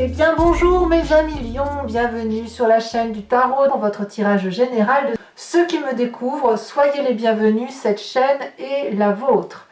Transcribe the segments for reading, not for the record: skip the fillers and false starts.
Eh bien bonjour mes amis lions, bienvenue sur la chaîne du tarot dans votre tirage général. Ceux qui me découvrent, soyez les bienvenus, cette chaîne est la vôtre.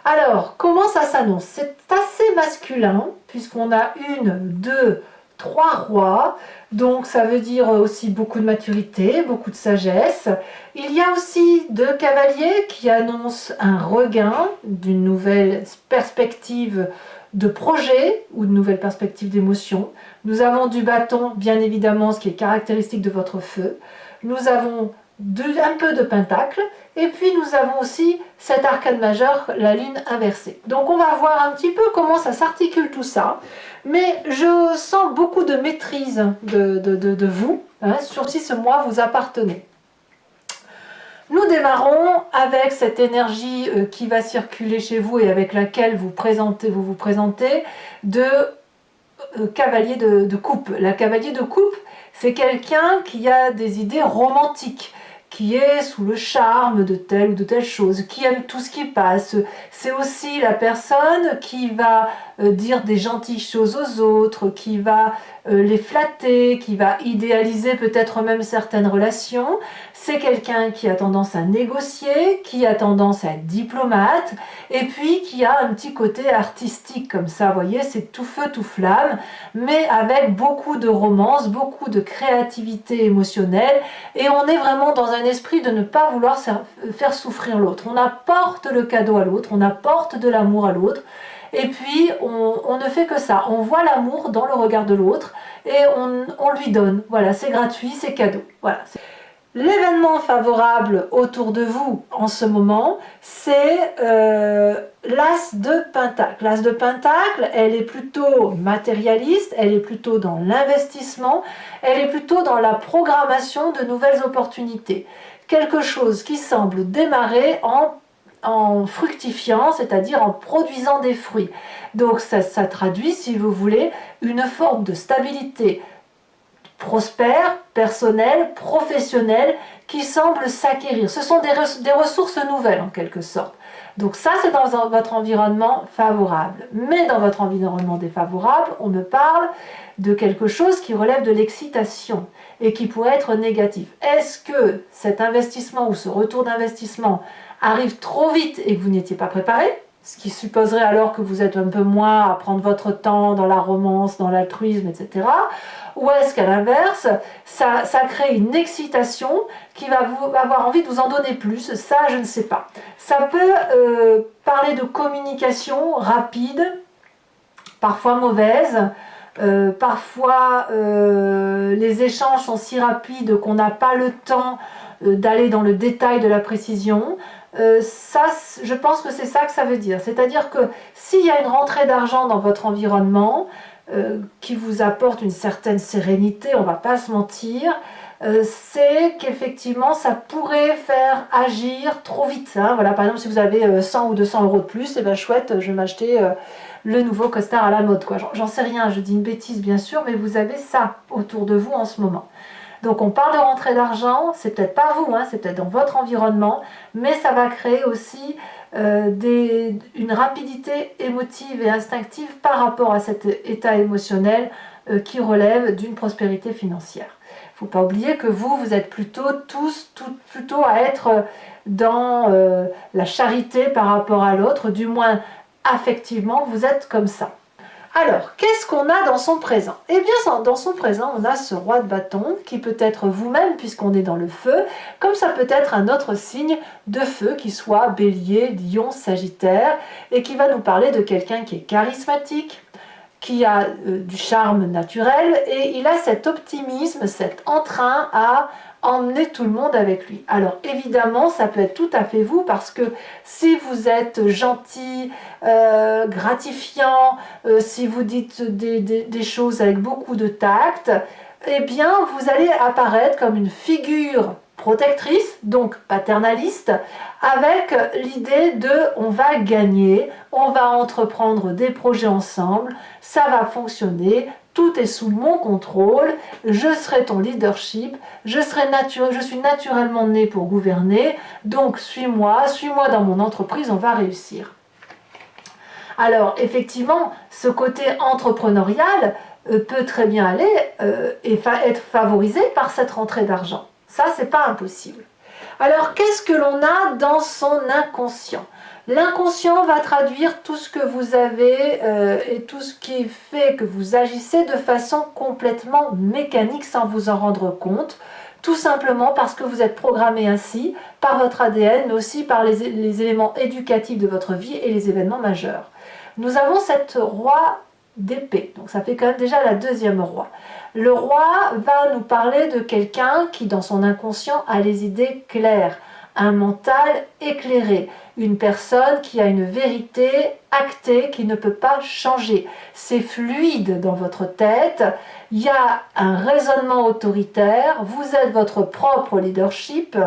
Alors, comment ça s'annonce? C'est assez masculin, puisqu'on a une, deux, trois rois, donc ça veut dire aussi beaucoup de maturité, beaucoup de sagesse. Il y a aussi deux cavaliers qui annoncent un regain d'une nouvelle perspective de projet ou de nouvelles perspectives d'émotion. Nous avons du bâton, bien évidemment, ce qui est caractéristique de votre feu. Nous avons un peu de pentacle, et puis nous avons aussi cet arcane majeur, la lune inversée. Donc on va voir un petit peu comment ça s'articule tout ça, mais je sens beaucoup de maîtrise de vous, hein, sur si ce mois vous appartenez. Nous démarrons avec cette énergie qui va circuler chez vous et avec laquelle vous vous présentez de cavalier de coupe. La cavalier de coupe, c'est quelqu'un qui a des idées romantiques, qui est sous le charme de telle ou de telle chose, qui aime tout ce qui passe. C'est aussi la personne qui va dire des gentilles choses aux autres, qui va les flatter, qui va idéaliser peut-être même certaines relations. C'est quelqu'un qui a tendance à négocier, qui a tendance à être diplomate, et puis qui a un petit côté artistique comme ça, vous voyez, c'est tout feu, tout flamme, mais avec beaucoup de romance, beaucoup de créativité émotionnelle, et on est vraiment dans un esprit de ne pas vouloir faire souffrir l'autre. On apporte le cadeau à l'autre, on apporte de l'amour à l'autre, et puis on ne fait que ça. On voit l'amour dans le regard de l'autre et on lui donne. Voilà, c'est gratuit, c'est cadeau. Voilà. L'événement favorable autour de vous en ce moment, c'est l'As de Pentacle. L'As de Pentacle, elle est plutôt matérialiste, elle est plutôt dans l'investissement, elle est plutôt dans la programmation de nouvelles opportunités. Quelque chose qui semble démarrer en fructifiant, c'est-à-dire en produisant des fruits. Donc ça traduit, si vous voulez, une forme de stabilité prospère, personnelle, professionnelle, qui semble s'acquérir. Ce sont des ressources nouvelles en quelque sorte. Donc ça, c'est dans votre environnement favorable. Mais dans votre environnement défavorable, on me parle de quelque chose qui relève de l'excitation et qui pourrait être négatif. Est-ce que cet investissement ou ce retour d'investissement arrive trop vite et que vous n'étiez pas préparé, ce qui supposerait alors que vous êtes un peu moins à prendre votre temps dans la romance, dans l'altruisme, etc. Ou est-ce qu'à l'inverse, ça crée une excitation qui va avoir envie de vous en donner plus? Ça, je ne sais pas. Ça peut parler de communication rapide, parfois mauvaise, parfois les échanges sont si rapides qu'on n'a pas le temps d'aller dans le détail de la précision. Ça, je pense que c'est ça que ça veut dire. C'est-à-dire que s'il y a une rentrée d'argent dans votre environnement qui vous apporte une certaine sérénité, on ne va pas se mentir, c'est qu'effectivement ça pourrait faire agir trop vite. Hein. Voilà, par exemple, si vous avez 100 ou 200 euros de plus, et ben chouette, je vais m'acheter le nouveau costard à la mode. J'en sais rien, je dis une bêtise bien sûr, mais vous avez ça autour de vous en ce moment. Donc on parle de rentrée d'argent, c'est peut-être pas vous, hein, c'est peut-être dans votre environnement, mais ça va créer aussi une rapidité émotive et instinctive par rapport à cet état émotionnel qui relève d'une prospérité financière. Il ne faut pas oublier que vous êtes plutôt à être dans la charité par rapport à l'autre, du moins affectivement, vous êtes comme ça. Alors, qu'est-ce qu'on a dans son présent? Eh bien, dans son présent, on a ce roi de bâton qui peut être vous-même puisqu'on est dans le feu, comme ça peut être un autre signe de feu qui soit bélier, lion, sagittaire, et qui va nous parler de quelqu'un qui est charismatique, qui a du charme naturel, et il a cet optimisme, cet entrain à emmener tout le monde avec lui. Alors évidemment, ça peut être tout à fait vous, parce que si vous êtes gentil, gratifiant, si vous dites des choses avec beaucoup de tact, eh bien vous allez apparaître comme une figure protectrice, donc paternaliste, avec l'idée de on va gagner, on va entreprendre des projets ensemble, ça va fonctionner, tout est sous mon contrôle, je serai ton leadership, je suis naturellement né pour gouverner, donc suis-moi dans mon entreprise, on va réussir. Alors effectivement, ce côté entrepreneurial peut très bien aller et être favorisé par cette rentrée d'argent. Ça, c'est pas impossible. Alors, qu'est-ce que l'on a dans son inconscient? L'inconscient va traduire tout ce que vous avez et tout ce qui fait que vous agissez de façon complètement mécanique sans vous en rendre compte, tout simplement parce que vous êtes programmé ainsi par votre ADN, mais aussi par les éléments éducatifs de votre vie et les événements majeurs. Nous avons cette roi d'épée, donc ça fait quand même déjà la deuxième roi. Le roi va nous parler de quelqu'un qui, dans son inconscient, a les idées claires, un mental éclairé, une personne qui a une vérité actée qui ne peut pas changer. C'est fluide dans votre tête, il y a un raisonnement autoritaire, vous êtes votre propre leadership,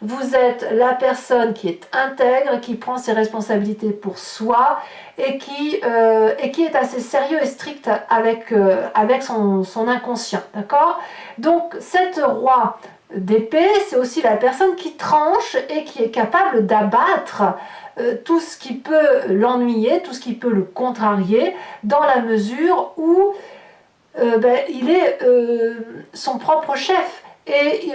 vous êtes la personne qui est intègre, qui prend ses responsabilités pour soi et qui est assez sérieux et strict avec son inconscient. D'accord? Donc, cette roi d'épée, c'est aussi la personne qui tranche et qui est capable d'abattre tout ce qui peut l'ennuyer, tout ce qui peut le contrarier, dans la mesure où il est son propre chef. Et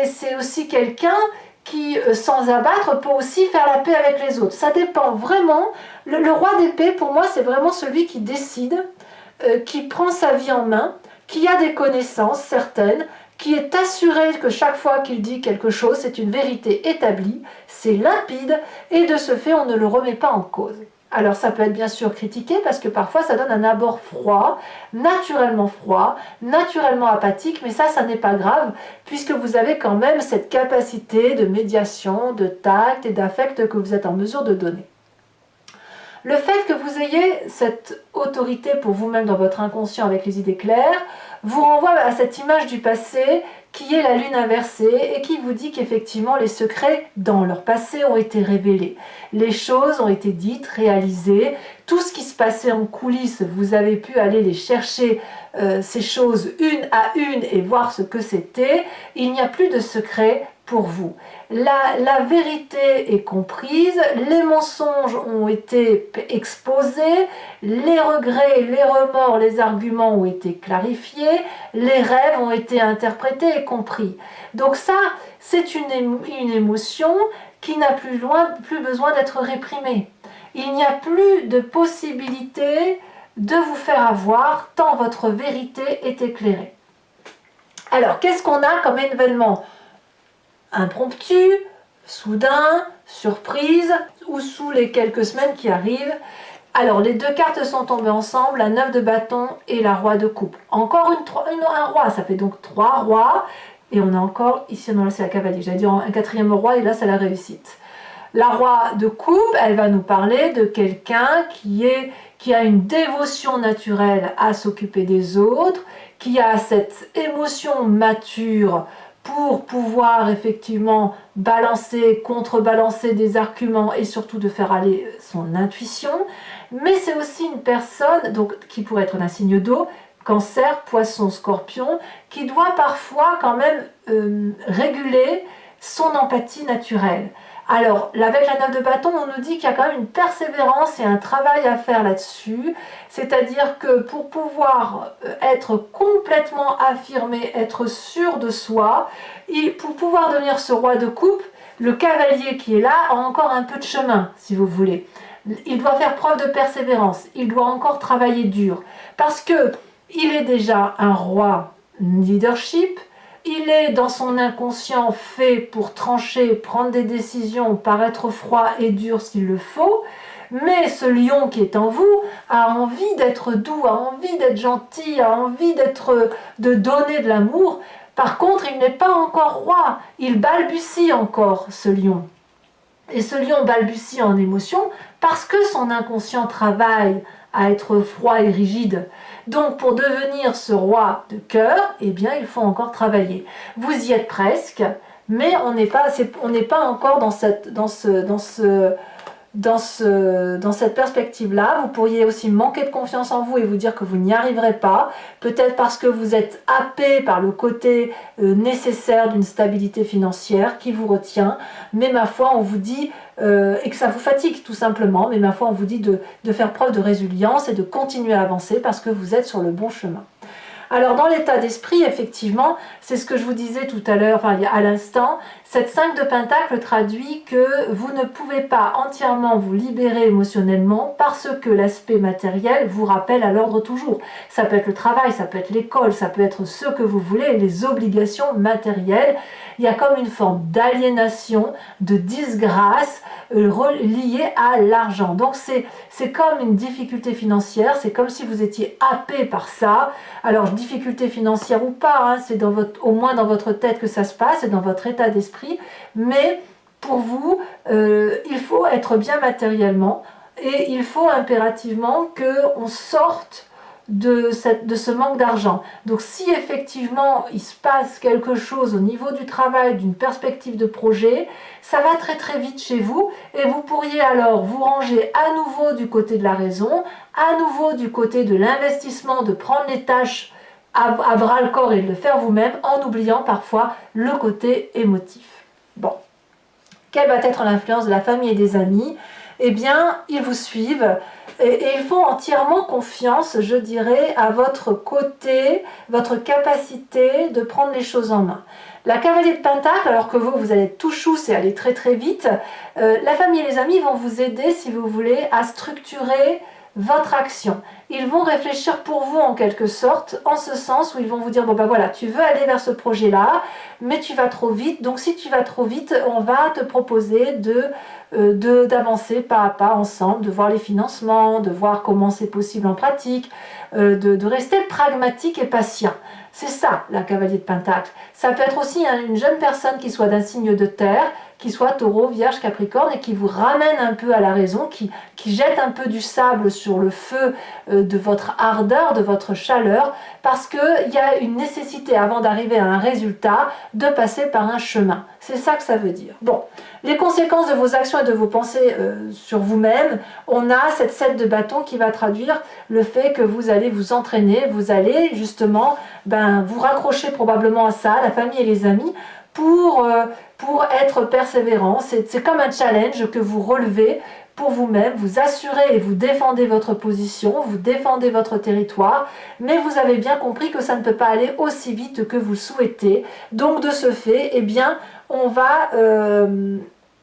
c'est aussi quelqu'un qui, sans abattre, peut aussi faire la paix avec les autres. Ça dépend vraiment. Le roi d'épée, pour moi, c'est vraiment celui qui décide, qui prend sa vie en main, qui a des connaissances certaines, qui est assuré que chaque fois qu'il dit quelque chose, c'est une vérité établie, c'est limpide, et de ce fait, on ne le remet pas en cause. Alors ça peut être bien sûr critiqué parce que parfois ça donne un abord froid, naturellement apathique, mais ça n'est pas grave puisque vous avez quand même cette capacité de médiation, de tact et d'affect que vous êtes en mesure de donner. Le fait que vous ayez cette autorité pour vous-même dans votre inconscient avec les idées claires vous renvoie à cette image du passé qui est la lune inversée et qui vous dit qu'effectivement les secrets dans leur passé ont été révélés. Les choses ont été dites, réalisées, tout ce qui se passait en coulisses, vous avez pu aller les chercher ces choses une à une et voir ce que c'était. Il n'y a plus de secret pour vous. La vérité est comprise, les mensonges ont été exposés, les regrets, les remords, les arguments ont été clarifiés, les rêves ont été interprétés et compris. Donc ça, c'est une émotion qui n'a plus besoin d'être réprimée. Il n'y a plus de possibilité de vous faire avoir tant votre vérité est éclairée. Alors, qu'est-ce qu'on a comme événement impromptu, soudain, surprise, ou sous les quelques semaines qui arrivent? Alors, les deux cartes sont tombées ensemble, la 9 de bâton et la roi de coupe. Encore un roi, ça fait donc 3 rois. Et on a encore, ici, non, là c'est la cavalier. J'allais dire un 4e roi, et là c'est la réussite. La roi de coupe, elle va nous parler de quelqu'un qui a une dévotion naturelle à s'occuper des autres, qui a cette émotion mature pour pouvoir effectivement contrebalancer des arguments et surtout de faire aller son intuition. Mais c'est aussi une personne donc, qui pourrait être un signe d'eau, Cancer, Poisson, Scorpion, qui doit parfois quand même réguler son empathie naturelle. Alors, avec la 9 de bâton, on nous dit qu'il y a quand même une persévérance et un travail à faire là-dessus. C'est-à-dire que pour pouvoir être complètement affirmé, être sûr de soi, pour pouvoir devenir ce roi de coupe, le cavalier qui est là a encore un peu de chemin, si vous voulez. Il doit faire preuve de persévérance, il doit encore travailler dur. Parce que il est déjà un roi leadership, il est dans son inconscient fait pour trancher, prendre des décisions, paraître froid et dur s'il le faut, mais ce lion qui est en vous a envie d'être doux, a envie d'être gentil, a envie de donner de l'amour. Par contre, il n'est pas encore roi, il balbutie encore, ce lion. Et ce lion balbutie en émotion parce que son inconscient travaille à être froid et rigide. Donc pour devenir ce roi de cœur, eh bien il faut encore travailler. Vous y êtes presque, mais on n'est pas encore dans dans cette perspective-là. Vous pourriez aussi manquer de confiance en vous et vous dire que vous n'y arriverez pas, peut-être parce que vous êtes happé par le côté nécessaire d'une stabilité financière qui vous retient, mais ma foi, on vous dit, et que ça vous fatigue tout simplement, mais ma foi, on vous dit de faire preuve de résilience et de continuer à avancer parce que vous êtes sur le bon chemin. Alors dans l'état d'esprit, effectivement, c'est ce que je vous disais tout à l'heure, enfin à l'instant, cette 5 de Pentacle traduit que vous ne pouvez pas entièrement vous libérer émotionnellement parce que l'aspect matériel vous rappelle à l'ordre toujours. Ça peut être le travail, ça peut être l'école, ça peut être ce que vous voulez, les obligations matérielles. Il y a comme une forme d'aliénation, de disgrâce liée à l'argent. Donc c'est comme une difficulté financière, c'est comme si vous étiez happé par ça. Alors difficulté financière ou pas, hein, c'est au moins dans votre tête que ça se passe, c'est dans votre état d'esprit, mais pour vous, il faut être bien matériellement et il faut impérativement qu'on sorte de ce manque d'argent. Donc si effectivement il se passe quelque chose au niveau du travail, d'une perspective de projet, ça va très très vite chez vous et vous pourriez alors vous ranger à nouveau du côté de la raison, à nouveau du côté de l'investissement, de prendre les tâches à bras le corps et de le faire vous-même en oubliant parfois le côté émotif. Bon, quelle va être l'influence de la famille et des amis? Eh bien, ils vous suivent et ils font entièrement confiance, je dirais, à votre côté, votre capacité de prendre les choses en main. La cavalier de Pentacle, alors que vous allez être tout chousse et aller très très vite, la famille et les amis vont vous aider, si vous voulez, à structurer votre action. Ils vont réfléchir pour vous en quelque sorte, en ce sens où ils vont vous dire, bon ben voilà, tu veux aller vers ce projet-là, mais tu vas trop vite, donc si tu vas trop vite, on va te proposer d'avancer pas à pas ensemble, de voir les financements, de voir comment c'est possible en pratique, de rester pragmatique et patient. C'est ça, la cavalier de Pentacle. Ça peut être aussi une jeune personne qui soit d'un signe de terre, qui soit taureau, vierge, capricorne, et qui vous ramène un peu à la raison, qui jette un peu du sable sur le feu de votre ardeur, de votre chaleur, parce qu'il y a une nécessité, avant d'arriver à un résultat, de passer par un chemin. C'est ça que ça veut dire. Bon, les conséquences de vos actions et de vos pensées sur vous-même, on a cette 7 de bâton qui va traduire le fait que vous allez vous entraîner, vous allez justement vous raccrocher probablement à ça, la famille et les amis, pour être persévérant. C'est comme un challenge que vous relevez pour vous-même, vous assurez et vous défendez votre position, vous défendez votre territoire, mais vous avez bien compris que ça ne peut pas aller aussi vite que vous le souhaitez. Donc de ce fait, eh bien, on va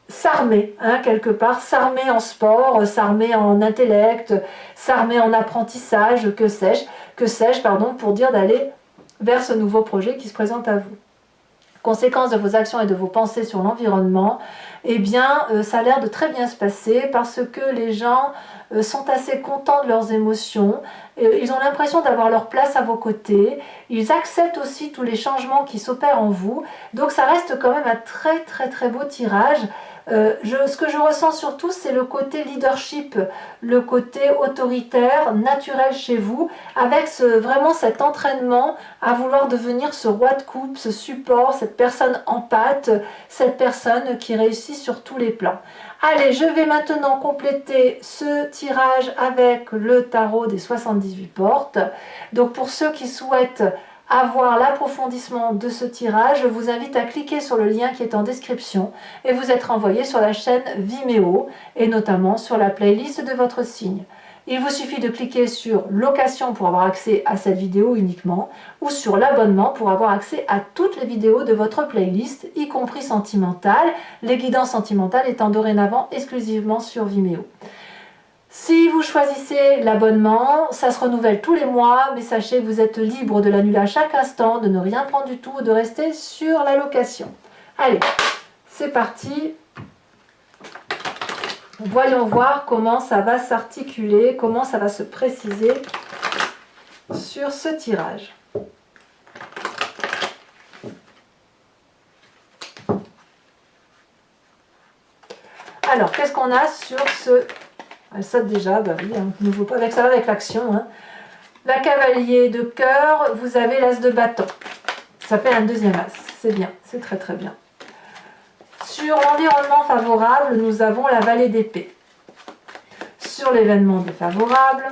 s'armer, hein, quelque part, s'armer en sport, s'armer en intellect, s'armer en apprentissage, que sais-je, pour dire d'aller vers ce nouveau projet qui se présente à vous. Conséquence de vos actions et de vos pensées sur l'environnement, eh bien, ça a l'air de très bien se passer parce que les gens sont assez contents de leurs émotions, ils ont l'impression d'avoir leur place à vos côtés, ils acceptent aussi tous les changements qui s'opèrent en vous, donc ça reste quand même un très très très beau tirage. Ce que je ressens surtout, c'est le côté leadership, le côté autoritaire, naturel chez vous, avec vraiment cet entraînement à vouloir devenir ce roi de coupe, ce support, cette personne empathe, cette personne qui réussit sur tous les plans. Allez, je vais maintenant compléter ce tirage avec le tarot des 78 portes. Donc pour ceux qui souhaitent avoir l'approfondissement de ce tirage, je vous invite à cliquer sur le lien qui est en description et vous être renvoyé sur la chaîne Vimeo et notamment sur la playlist de votre signe. Il vous suffit de cliquer sur location pour avoir accès à cette vidéo uniquement ou sur l'abonnement pour avoir accès à toutes les vidéos de votre playlist, y compris sentimentales, les guidances sentimentales étant dorénavant exclusivement sur Vimeo. Si vous choisissez l'abonnement, ça se renouvelle tous les mois, mais sachez que vous êtes libre de l'annuler à chaque instant, de ne rien prendre du tout, de rester sur la location. Allez, c'est parti. Voyons voir comment ça va s'articuler, comment ça va se préciser sur ce tirage. Alors, qu'est-ce qu'on a sur ce... Ça déjà, bah oui, nouveau pas avec ça, avec l'action. Hein. La cavalier de cœur, vous avez l'as de bâton. Ça fait un deuxième as, c'est bien, c'est très très bien. Sur l'environnement favorable, nous avons la vallée d'épée. sur l'événement défavorable.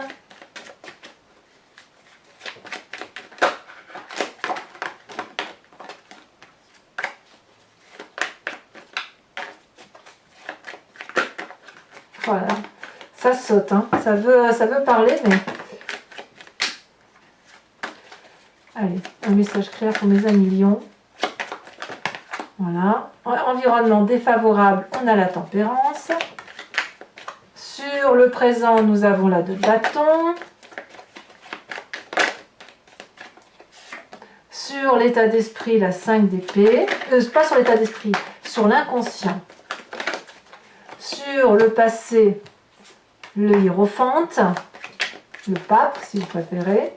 Voilà, ça saute, hein. Ça veut parler, mais... Allez, un message clair pour mes amis lions. Voilà. Environnement défavorable, on a la tempérance. Sur le présent, nous avons la 2 de bâton. Sur l'état d'esprit, la 5 d'épée. Pas sur l'état d'esprit, sur l'inconscient. Sur le passé, le hiérophante, le pape si vous préférez.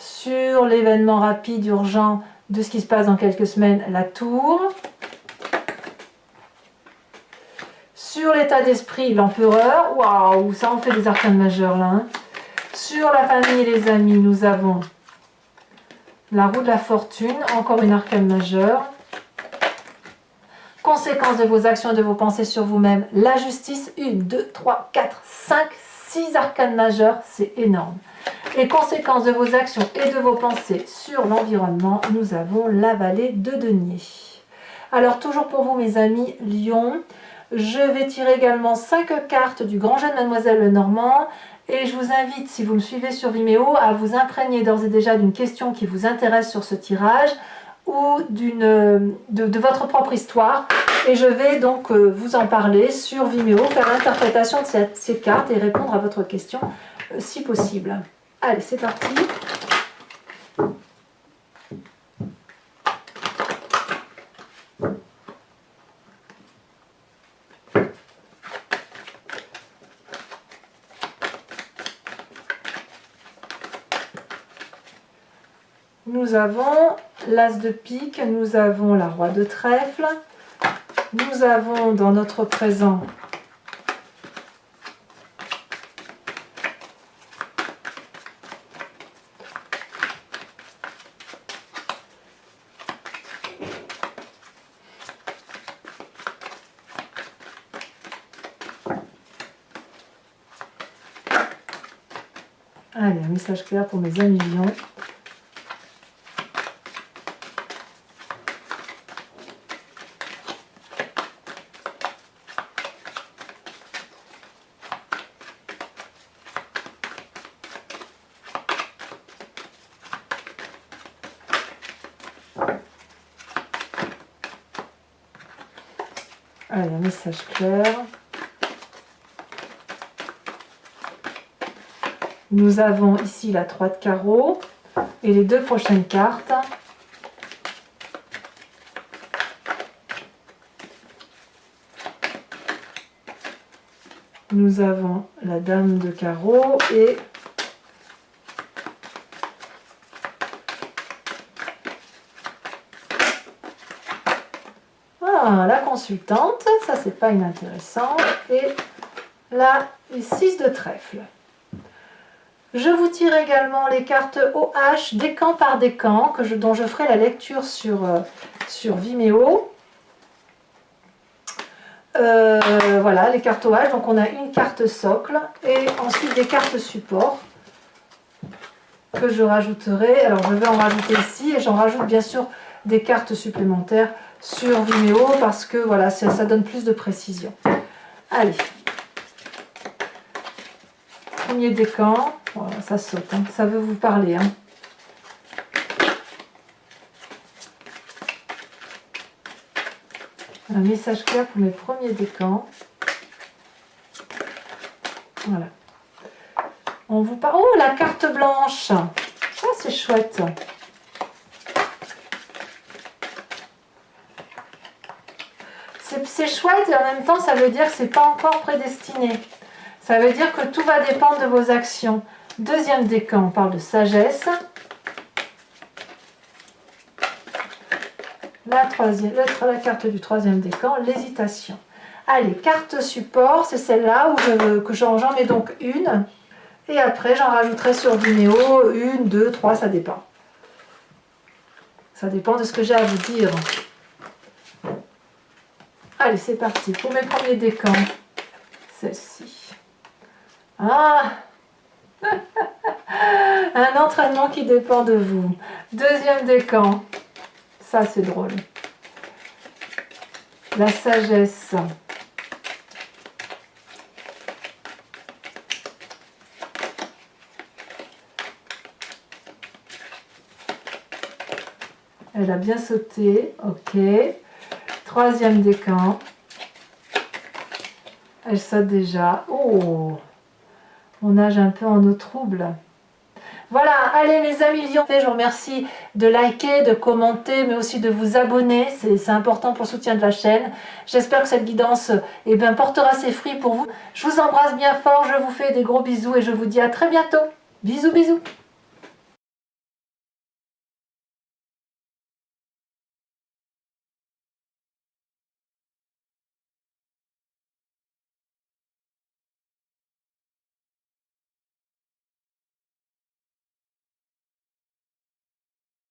Sur l'événement rapide, urgent de ce qui se passe dans quelques semaines, la tour. Sur l'état d'esprit, l'empereur. Waouh, ça en fait des arcanes majeures là. Hein. Sur la famille et les amis, nous avons la roue de la fortune, encore une arcane majeure. Conséquences de vos actions et de vos pensées sur vous-même, la justice, 1, 2, 3, 4, 5, 6 arcanes majeures, c'est énorme. Et conséquences de vos actions et de vos pensées sur l'environnement, nous avons la vallée de denier. Alors toujours pour vous mes amis Lion, je vais tirer également 5 cartes du grand jeu de Mademoiselle Lenormand. Et je vous invite, si vous me suivez sur Vimeo, à vous imprégner d'ores et déjà d'une question qui vous intéresse sur ce tirage ou de votre propre histoire. Et je vais donc vous en parler sur Vimeo, faire l'interprétation de ces cartes et répondre à votre question si possible. Allez, c'est parti. Nous avons l'As de pique, nous avons la Roi de trèfle, nous avons dans notre présent allez, un message clair pour mes amis lions. Allez, un message clair. Nous avons ici la 3 de carreau et les 2 prochaines cartes. Nous avons la dame de carreau et la consultante, ça c'est pas inintéressant, et la 6 de trèfle. Je vous tire également les cartes OH, décan par décan, dont je ferai la lecture sur Vimeo. Voilà, les cartes OH, donc on a une carte socle, et ensuite des cartes support, que je rajouterai. Alors je vais en rajouter ici, et j'en rajoute bien sûr des cartes supplémentaires sur Vimeo parce que voilà, ça donne plus de précision. Allez, premier décan, voilà, ça saute, hein, ça veut vous parler. Hein. Un message clair pour mes premiers décans. Voilà. On vous parle. Oh, la carte blanche. Ça, c'est chouette. C'est chouette et en même temps ça veut dire que c'est pas encore prédestiné. Ça veut dire que tout va dépendre de vos actions. Deuxième décan, on parle de sagesse. La carte du troisième décan, l'hésitation. Allez, carte support, c'est celle-là que j'en mets donc une. Et après j'en rajouterai sur Vimeo, 1, 2, 3, ça dépend. Ça dépend de ce que j'ai à vous dire. Allez, c'est parti pour mes premiers décans. Celle-ci. Ah! Un entraînement qui dépend de vous. Deuxième décan. Ça, c'est drôle. La sagesse. Elle a bien sauté. Ok. Troisième décan. Elle saute déjà. Oh! On nage un peu en eau trouble. Voilà, allez mes amis lions, je vous remercie de liker, de commenter, mais aussi de vous abonner, c'est important pour le soutien de la chaîne. J'espère que cette guidance portera ses fruits pour vous. Je vous embrasse bien fort, je vous fais des gros bisous et je vous dis à très bientôt. Bisous, bisous.